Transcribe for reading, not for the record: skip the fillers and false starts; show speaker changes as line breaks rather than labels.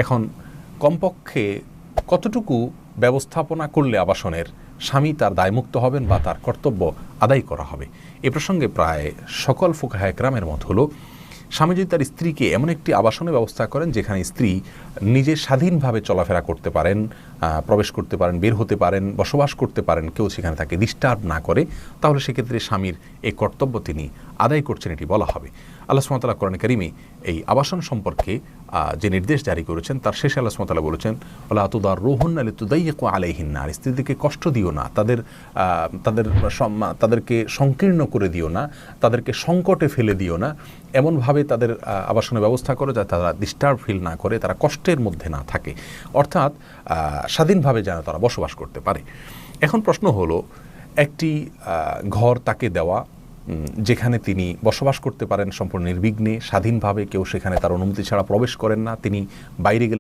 এখন কমপক্ষে কতটুকু ব্যবস্থাপনা করলে আবাসনের স্বামী তার দায়মুক্ত হবেন বা তার কর্তব্য আদায় করা হবে? এ প্রসঙ্গে প্রায় সকল ফুকাহায়ে কেরামের মত হলো, স্বামী যদি তার স্ত্রীকে এমন একটি আবাসনের ব্যবস্থা করেন যেখানে স্ত্রী নিজে স্বাধীনভাবে চলাফেরা করতে পারেন, প্রবেশ করতে পারেন, বের হতে পারেন, বসবাস করতে পারেন, কেউ সেখানে তাকে ডিস্টার্ব না করে, তাহলে সেক্ষেত্রে স্বামীর এই কর্তব্য তিনি আদায় করছেন, এটি বলা হবে। আল্লাহ সুবহানাহু ওয়া তাআলা কোরআনে কারিমে এই আবাসন সম্পর্কে যে নির্দেশ জারি করেছেন তার শেষে আল্লাহ সুবহানাহু ওয়া তাআলা বলেছেন, ওয়ালা তুদাররুহুন্না লিতুদাইয়িকু আলাইহিন্না, আর স্ত্রীদেরকে কষ্ট দিও না, তাদেরকে সংকীর্ণ করে দিও না, তাদেরকে সংকটে ফেলে দিও না, এমনভাবে তাদের আবাসনের ব্যবস্থা করো যাতে তারা ডিস্টার্ব ফিল না করে, তারা কষ্টের মধ্যে না থাকে, অর্থাৎ স্বাধীনভাবে যেন তারা বসবাস করতে পারে। এখন প্রশ্ন হলো, একটি ঘর তাকে দেওয়া যেখানে তিনি বসবাস করতে পারেন সম্পূর্ণ নির্বিঘ্নে, স্বাধীনভাবে, কেউ সেখানে তার অনুমতি ছাড়া প্রবেশ করেন না, তিনি বাইরে গেলে